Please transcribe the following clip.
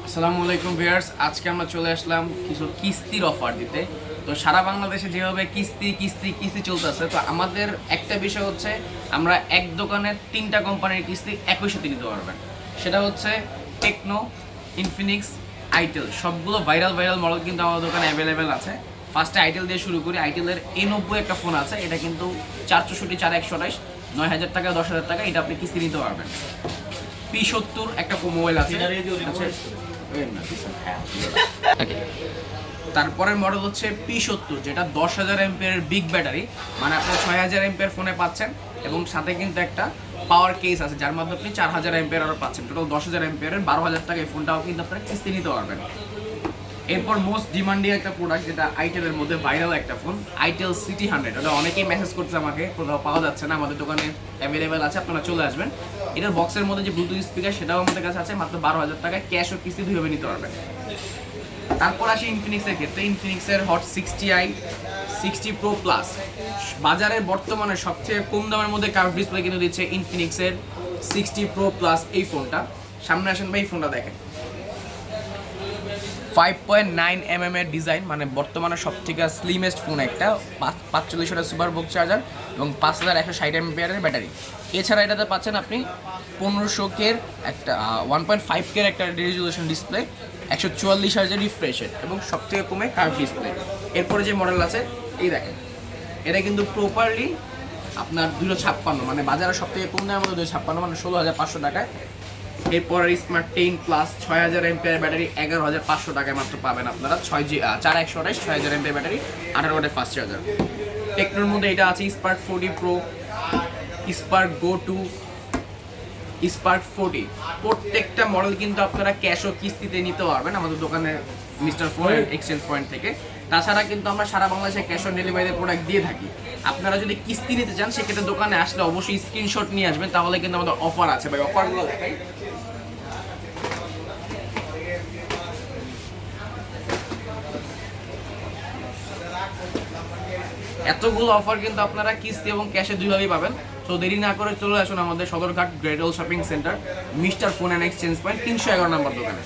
আসসালামু আলাইকুম ভিউয়ার্স, আজকে আমরা চলে আসলাম কিছু কিস্তির অফার দিতে। তো সারা বাংলাদেশে যেভাবে কিস্তি কিস্তি কিস্তি চলতেছে, তো আমাদের একটা বিষয় হচ্ছে আমরা এক দোকানের 3টা কোম্পানির কিস্তি একই সাথে নিতে পারবেন। সেটা হচ্ছে টেকনো, ইনফিনিক্স, আইটেল। সবগুলো ভাইরাল ভাইরাল মডেল কিন্তু আমাদের দোকানে অ্যাভেলেবেল আছে। ফার্স্টে আইটেল দিয়ে শুরু করি। আইটেলের A90 একটা ফোন আছে, এটা কিন্তু 464 4128 9,000 টাকা 10,000 টাকা, এটা আপনি কিস্তি নিতে পারবেন। P70 একটা মোবাইল আছে। আচ্ছা, Okay. তারপরের মডেল হচ্ছে P70, যেটা 10,000 এমপিয়ারের বিগ ব্যাটারি, মানে আপনি 6,000 এমপিয়ার ফোনে পাচ্ছেন এবং সাথে কিন্তু একটা পাওয়ার কেস আছে যার মাধ্যমে আপনি 4,000 এমপিয়ার আরও পাচ্ছেন। টোটাল 10,000 এমপিয়ারের 12,000 টাকা এই ফোনটাও কিন্তু আপনারা কিস্তি নিতে পারবেন। এরপর মোস্ট ডিমান্ডিং একটা প্রোডাক্ট, যেটা আইটেলের মধ্যে ভাইরাল একটা ফোন, আইটেল সিটি 100। ওটা অনেকেই মেসেজ করছে আমাকে, কোথাও পাওয়া যাচ্ছে না, আমাদের দোকানে অ্যাভেলেবেল আছে, আপনারা চলে আসবেন। এটার বক্সের মধ্যে যে ব্লুটুথ স্পিকার সেটাও আমাদের কাছে আছে, মাত্র 12,000 টাকায় ক্যাশ ও কিস্তি দুইভাবে নিতে পারবেন। তারপর আসি ইনফিনিক্সের ক্ষেত্রে। ইনফিনিক্সের হট 60i 60 প্রো প্লাস বাজারের বর্তমানে সবচেয়ে কম দামের মধ্যে কার্ভ ডিসপ্লে কিন্তু দিচ্ছে ইনফিনিক্সের 60 প্রো প্লাস এই ফোনটা। সামনে আসেন ভাই, এই ফোনটা দেখেন। 5.9 এর ডিজাইন, মানে বর্তমানে সবথেকে স্লিমেস্ট ফোন একটা। 45 সুপার বুক চার্জার এবং 5,160 এমপিয়ারের ব্যাটারি। এছাড়া এটাতে পাচ্ছেন আপনি 1500 একটা 1.5K একটা রেজলিউশন ডিসপ্লে, 144 হার্জের রিফ্রেশ রেট এবং সবথেকে কমে কার্ভ ডিসপ্লে। এরপরে যে মডেল আছে এই দেখেন, এটা কিন্তু প্রপারলি আপনার 256, মানে বাজারে সবথেকে কম দামের মধ্যে 256, মানে 16,500 টাকায়। এরপর স্মার্ট 10 প্লাস 6,000 এমপিয়ার ব্যাটারি 11,500 টাকায় মাত্র পাবেন আপনারা। 4128 6,000 এমপিয়ার ব্যাটারি, 18 ওয়াটের ফাস্ট চার্জার। টেকনোর মধ্যে এটা আছে স্পার্ক 40 প্রো, স্পার্ক গো 2, স্পার্ক 40। প্রত্যেকটা মডেল কিন্তু আপনারা ক্যাশ ও কিস্তিতে নিতে পারবেন আমাদের দোকানে মিস্টার ফোন এক্সচেঞ্জ পয়েন্ট থেকে। তাছাড়া কিন্তু আমরা সারা বাংলাদেশে ক্যাশ অন ডেলিভারিতে প্রোডাক্ট দিয়ে থাকি। আপনারা যদি কিস্তি নিতে চান সেক্ষেত্রে দোকানে আসলে অবশ্যই স্ক্রিনশট নিয়ে আসবেন, তাহলে কিন্তু আমাদের অফার আছে। ভাই অফারগুলো দেখাই। এতগুলো অফার কিন্তু আপনারা কিস্তি এবং ক্যাশে দুইভাবেই পাবেন। তো দেরি না করে চলে আসুন আমাদের Sadarghat গ্রেডল shopping centre, mister phone and exchange point 311 নম্বর দোকানে।